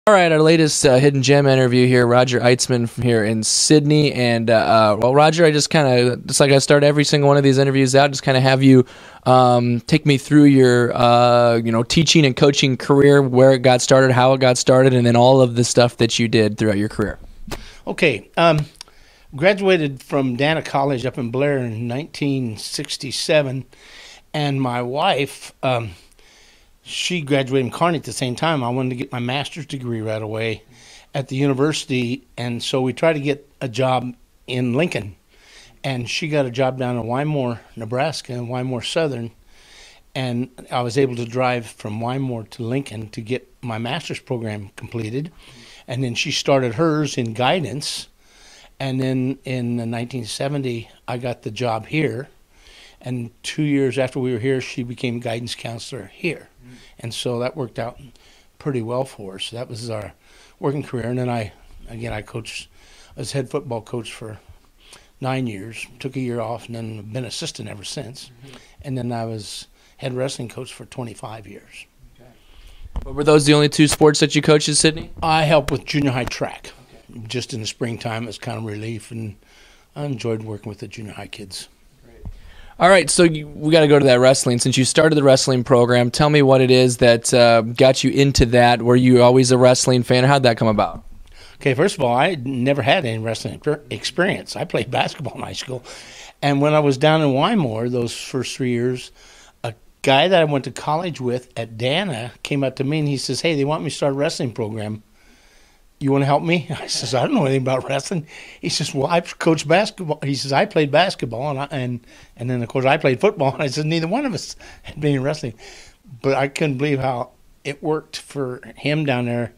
All right, our latest Hidden Gem interview here, Roger Eitzmann from here in Sydney. And, well, Roger, I just kind of, just like I start every single one of these interviews out, just kind of have you take me through your, teaching and coaching career, where it got started, how it got started, and then all of the stuff that you did throughout your career. Okay. Graduated from Dana College up in Blair in 1967, and my wife, she graduated in Kearney at the same time. I wanted to get my master's degree right away at the university, and so we tried to get a job in Lincoln. And she got a job down in Wymore, Nebraska, in Wymore Southern, and I was able to drive from Wymore to Lincoln to get my master's program completed. And then she started hers in guidance, and then in 1970, I got the job here. And 2 years after we were here, she became guidance counselor here. And so that worked out pretty well for us. That was our working career. And then I coached, I was head football coach for 9 years, took a year off, and then been assistant ever since. And then I was head wrestling coach for 25 years. But were those the only two sports that you coached at Sydney? I helped with junior high track. Just in the springtime, it was kind of relief, and I enjoyed working with the junior high kids. All right, so we got to go to that wrestling. Since you started the wrestling program, tell me what it is that got you into that. Were you always a wrestling fan? How'd that come about? Okay, first of all, I never had any wrestling experience. I played basketball in high school. And when I was down in Wymore those first 3 years, a guy that I went to college with at Dana came up to me and he says, "Hey, they want me to start a wrestling program. You want to help me?" I says, "I don't know anything about wrestling." He says, "Well, I coach basketball." He says, "I played basketball, and then, of course, I played football." And I said, neither one of us had been in wrestling. But I couldn't believe how it worked for him down there.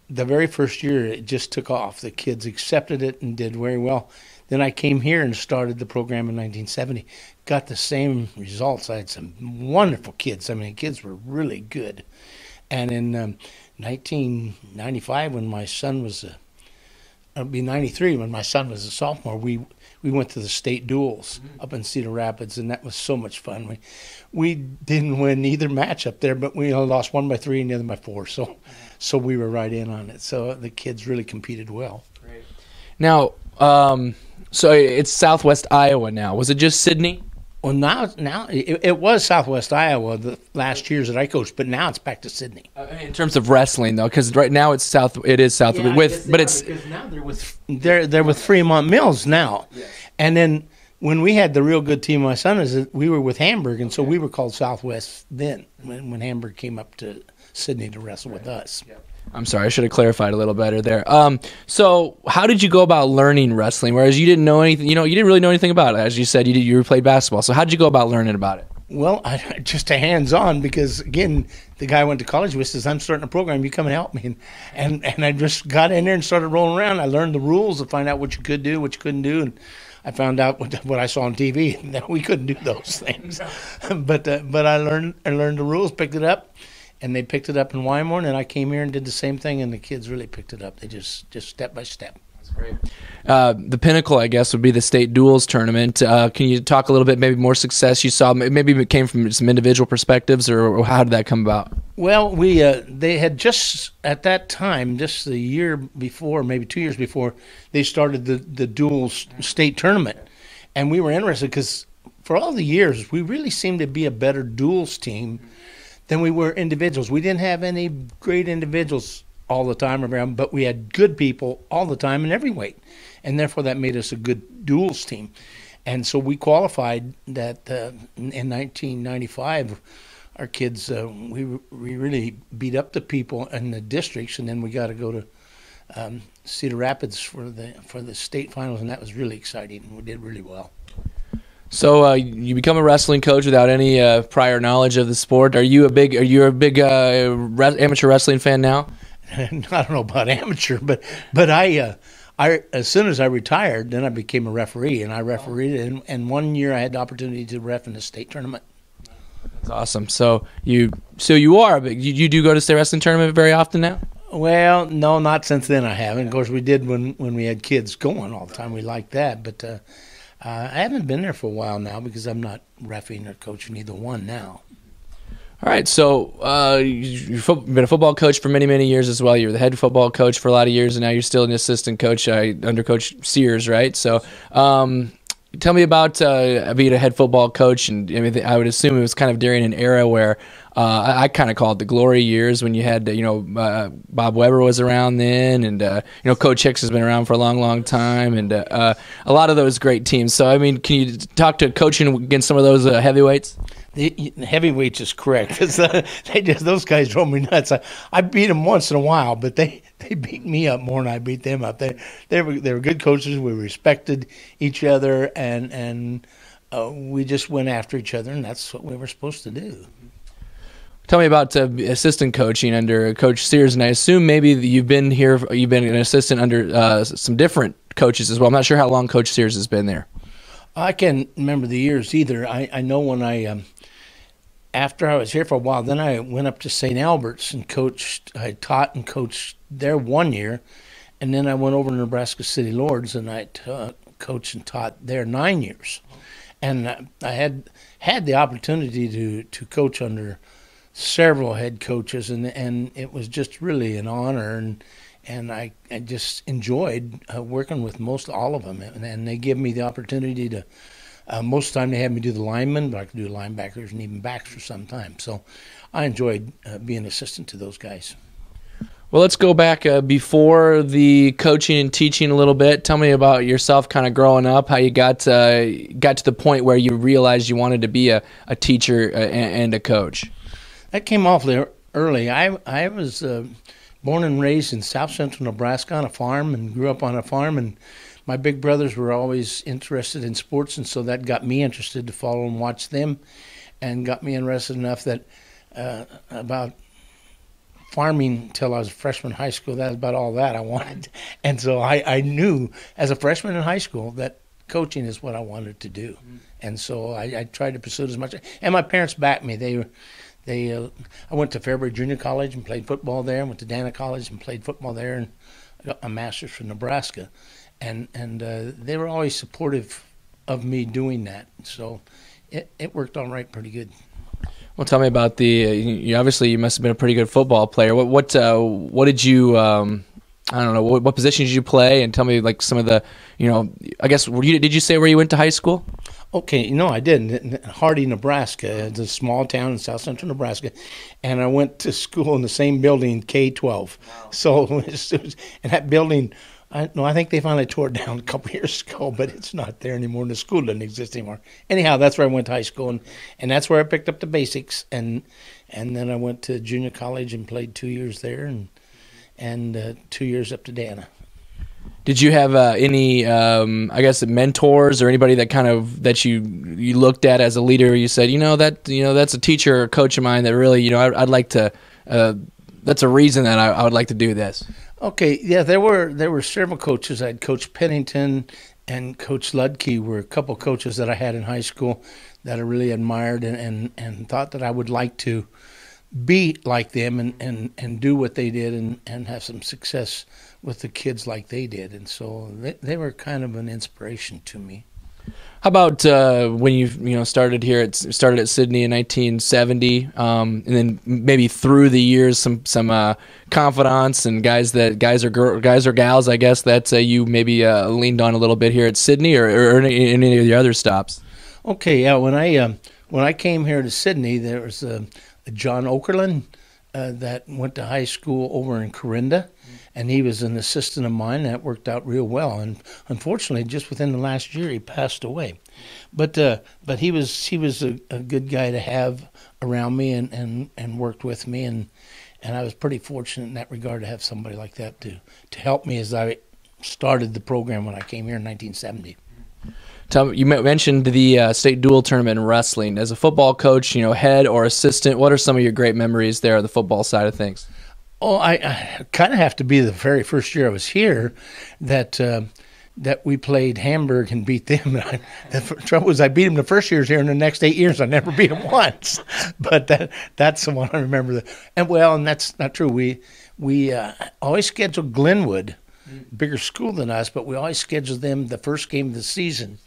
The very first year, it just took off. The kids accepted it and did very well. Then I came here and started the program in 1970. Got the same results. I had some wonderful kids. I mean, the kids were really good. And in 1995, when my son was it'll be 93 when my son was a sophomore, we went to the state duels up in Cedar Rapids, and that was so much fun. We didn't win either match up there, but we lost one by 3 and the other by 4, so we were right in on it. So the kids really competed well. Great. Now, so it's Southwest Iowa now. Was it just Sydney? Well, now it was Southwest Iowa the last years that I coached, but now it's back to Sydney. In terms of wrestling, though, because right now it's South. It is South, Yeah, but it's because now they're with Fremont Mills now, yes. And then when we had the real good team, my son is, we were with Hamburg, and so we were called Southwest then when Hamburg came up to Sydney to wrestle with us. Yeah. I'm sorry, I should have clarified a little better there. So how did you go about learning wrestling? Whereas you didn't know anything, you didn't really know anything about it. As you said, you played basketball. So how did you go about learning about it? Well, just a hands-on, because again, the guy I went to college with says, "I'm starting a program. You come and help me." And I just got in there and started rolling around. I learned the rules to find out what you could do, what you couldn't do, and I found out what I saw on TV, that we couldn't do those things. But I learned the rules, picked it up. And they picked it up in Wymore, and then I came here and did the same thing, and the kids really picked it up. They just step by step. That's great. The pinnacle, I guess, would be the state duels tournament. Can you talk a little bit, maybe more success you saw? Maybe it came from some individual perspectives, or how did that come about? Well, they had just, at that time, just the year before, maybe 2 years before, they started the duels state tournament. And we were interested because for all the years, we really seemed to be a better duels team than we were individuals. We didn't have any great individuals all the time around, but we had good people all the time in every weight, and therefore that made us a good duels team. And so we qualified that in 1995. Our kids, we really beat up the people in the districts, and then we got to go to Cedar Rapids for the state finals, and that was really exciting. We did really well. So you become a wrestling coach without any prior knowledge of the sport. Are you a big amateur wrestling fan now? I don't know about amateur, but I as soon as I retired, then I became a referee, and I refereed, and 1 year I had the opportunity to ref in the state tournament. That's awesome. So you are big. You do go to state wrestling tournament very often now? Well, no, not since then I haven't. Of course, we did when we had kids going all the time. We liked that, but I haven't been there for a while now because I'm not reffing or coaching either one now. All right, so you've been a football coach for many, many years as well. You were the head football coach for a lot of years, and now you're still an assistant coach under Coach Sears, right? So tell me about being a head football coach. And I mean, I would assume it was kind of during an era where I kind of call it the glory years, when you had, Bob Weber was around then, and, Coach Hicks has been around for a long, long time, and a lot of those great teams. So, I mean, can you talk to coaching against some of those heavyweights? The heavyweights is correct, because those guys drove me nuts. I beat them once in a while, but they beat me up more than I beat them up. They were good coaches. We respected each other, and we just went after each other, and that's what we were supposed to do. Tell me about assistant coaching under Coach Sears, and I assume maybe you've been an assistant under some different coaches as well. I'm not sure how long Coach Sears has been there. I can't remember the years either. I know when after I was here for a while, then I went up to St. Albert's and coached. I taught and coached there 1 year, and then I went over to Nebraska City Lords, and I coached and taught there 9 years. And I had the opportunity to coach under several head coaches, and it was just really an honor, and I just enjoyed working with most all of them, and they give me the opportunity to. Most of the time they have me do the linemen, but I could do linebackers and even backs for some time. So I enjoyed being assistant to those guys. Well, let's go back before the coaching and teaching a little bit. Tell me about yourself, kind of growing up, how you got to the point where you realized you wanted to be a teacher and a coach. That came awfully early. I was born and raised in south central Nebraska on a farm, and grew up on a farm, and my big brothers were always interested in sports, and so that got me interested to follow and watch them, and got me interested enough that about farming till I was a freshman in high school, that was about all that I wanted. And so I knew as a freshman in high school that coaching is what I wanted to do. And so I tried to pursue it as much. And my parents backed me. I went to Fairbury Junior College and played football there, went to Dana College and played football there, and I got my master's from Nebraska. And they were always supportive of me doing that. So it worked all right pretty good. Well, tell me about obviously you must have been a pretty good football player. What did you, I don't know, what position did you play? And tell me like some of the, I guess, did you say where you went to high school? Okay, no, I didn't. Hardy, Nebraska. It's a small town in south central Nebraska. And I went to school in the same building, K-12. Wow. So, and that building, I think they finally tore it down a couple years ago, but it's not there anymore, and the school doesn't exist anymore. Anyhow, that's where I went to high school, and that's where I picked up the basics. And then I went to junior college and played 2 years there, and 2 years up to Dana. Did you have any, I guess, mentors or anybody that you looked at as a leader? You said, that's a teacher or coach of mine that really, I'd like to. That's a reason that I would like to do this. Okay, yeah, there were several coaches. I had Coach Pennington and Coach Ludke were a couple coaches that I had in high school that I really admired and thought that I would like to be like them and do what they did and have some success with the kids like they did. And so they were kind of an inspiration to me. How about when you started at Sydney in 1970, and then maybe through the years some confidants and guys or gals, I guess, that you maybe leaned on a little bit here at Sydney or any of the other stops? Okay, yeah. When I came here to Sydney, there was John Okerlund that went to high school over in Corinda. And he was an assistant of mine. That worked out real well. And unfortunately, just within the last year, he passed away. But he was a good guy to have around me and worked with me. And I was pretty fortunate in that regard to have somebody like that to help me as I started the program when I came here in 1970. You mentioned the state dual tournament in wrestling. As a football coach, head or assistant, what are some of your great memories there on the football side of things? Oh, I kind of have to be the very first year I was here that we played Hamburg and beat them. The trouble was I beat them the first years here, and the next 8 years I never beat them once. But that's the one I remember. And that's not true. We always scheduled Glenwood, bigger school than us, but we always scheduled them the first game of the season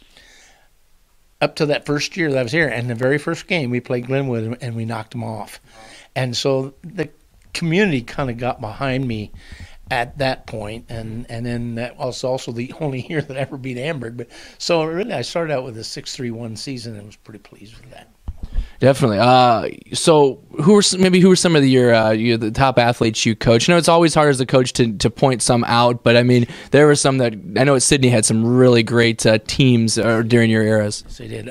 up to that first year that I was here, and the very first game we played Glenwood and we knocked them off. And so the community kind of got behind me at that point, and then that was also the only year that I ever beat Amberg. But so really, I started out with a 6-3-1 season and was pretty pleased with that. Definitely. So who were some of the top athletes you coached? I know it's always hard as a coach to point some out, but I mean there were some that I know at Sydney had some really great teams during your eras. Yes, they did.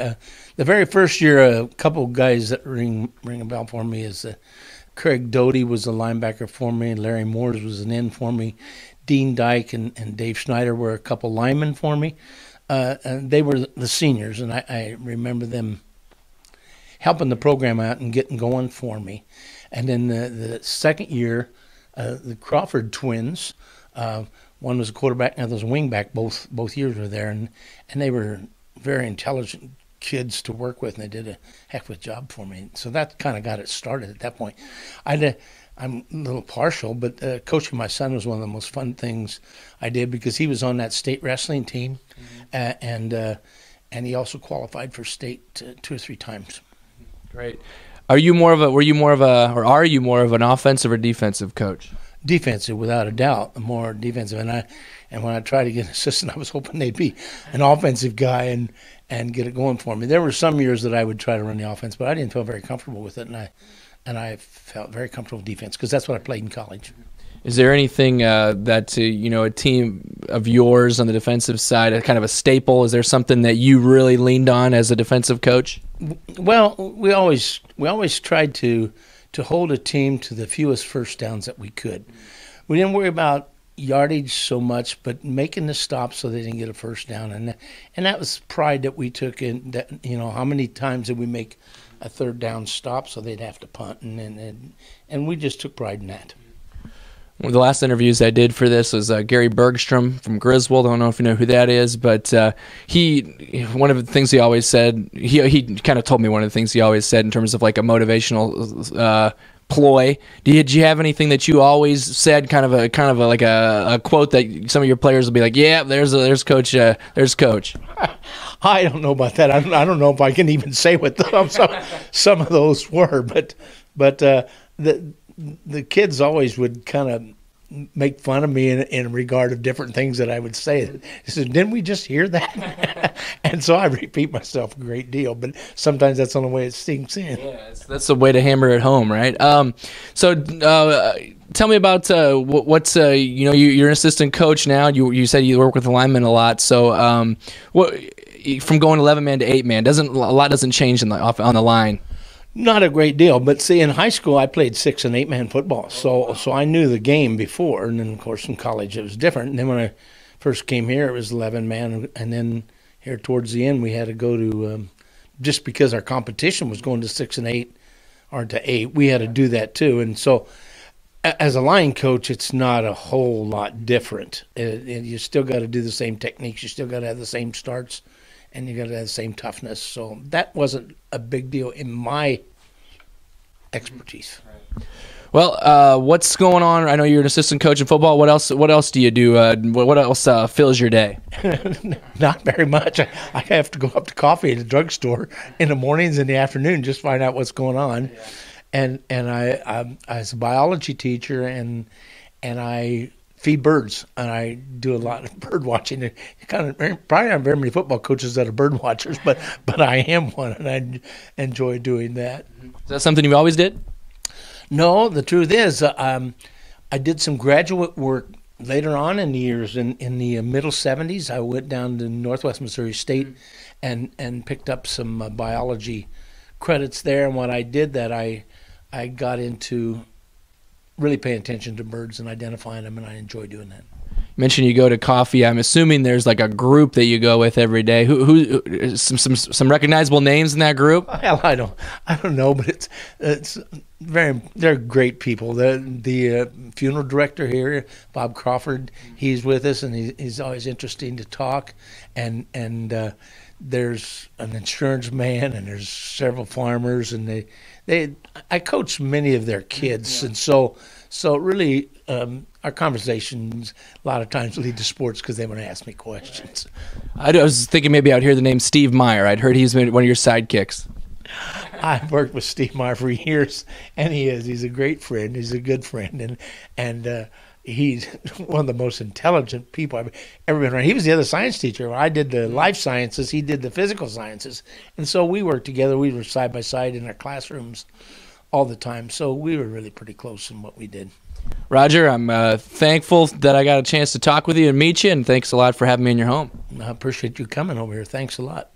The very first year, a couple of guys that ring a bell for me is Craig Doty was a linebacker for me. Larry Moores was an end for me. Dean Dyke and Dave Schneider were a couple linemen for me. And they were the seniors, and I remember them helping the program out and getting going for me. And then the second year, the Crawford twins, one was a quarterback, and the other was a wingback. Both years were there, and they were very intelligent kids to work with, and they did a heck of a job for me. So that kind of got it started at that point. I'm a little partial, but coaching my son was one of the most fun things I did because he was on that state wrestling team, and he also qualified for state 2 or 3 times. Great. Are you more of an offensive or defensive coach? Defensive, without a doubt, more defensive. And when I tried to get an assistant, I was hoping they'd be an offensive guy and get it going for me. There were some years that I would try to run the offense, but I didn't feel very comfortable with it, and I felt very comfortable with defense because that's what I played in college. Is there anything that a team of yours on the defensive side, kind of a staple? Is there something that you really leaned on as a defensive coach? Well, we always tried to hold a team to the fewest first downs that we could. We didn't worry about yardage so much, but making the stop so they didn't get a first down, and that was pride that we took in. That how many times did we make a third down stop so they'd have to punt, and we just took pride in that. One of the last interviews I did for this was Gary Bergstrom from Griswold. I don't know if you know who that is, but one of the things he always said, he kind of told me one of the things he always said in terms of like a motivational ploy. Did you have anything that you always said, kind of a quote that some of your players will be like, yeah, there's Coach. I don't know about that. I don't know if I can even say what some of those were, but the kids always would kind of make fun of me in regard of different things that I would say. They said, didn't we just hear that? And so I repeat myself a great deal, but sometimes that's the only way it sinks in. Yeah, that's the way to hammer it home, right? So tell me about what's you're an assistant coach now. You said you work with the linemen a lot. So from going 11-man to 8-man, a lot doesn't change on the line. Not a great deal, but see, in high school I played 6- and 8-man football, so I knew the game before, and then of course in college it was different. And then when I first came here, it was 11-man, and then here towards the end we had to go to just because our competition was going to 6 and 8 or to 8, we had to do that too. And so as a line coach, it's not a whole lot different. You still got to do the same techniques, you still got to have the same starts, and you got to have the same toughness. So that wasn't a big deal in my expertise. Well, what's going on? I know you're an assistant coach in football. What else do you do? What else fills your day? Not very much. I have to go up to coffee at the drugstore in the mornings and the afternoon, just find out what's going on. Yeah. And I was a biology teacher, and I feed birds, and I do a lot of bird watching. Probably not very many football coaches that are bird watchers, but I am one, and I enjoy doing that. Is that something you always did? No, the truth is, I did some graduate work later on in the years. In the middle 70s, I went down to Northwest Missouri State and picked up some biology credits there. And what I did that I got into really paying attention to birds and identifying them, and I enjoy doing that. You mentioned you go to coffee. I'm assuming there's like a group that you go with every day. Who some recognizable names in that group? Well, I don't know, but they're great people. The funeral director here, Bob Crawford, he's with us, and he's always interesting to talk. And there's an insurance man, and there's several farmers, and I coach many of their kids, and so really our conversations a lot of times lead to sports because they want to ask me questions. I was thinking maybe I'd hear the name Steve Meyer. I'd heard he's been one of your sidekicks. I've worked with Steve Meyer for years, and he's a great friend. He's a good friend, and he's one of the most intelligent people I've ever been around. He was the other science teacher. I did the life sciences. He did the physical sciences. And so we worked together. We were side by side in our classrooms all the time. So we were really pretty close in what we did. Roger, I'm thankful that I got a chance to talk with you and meet you, and thanks a lot for having me in your home. I appreciate you coming over here. Thanks a lot.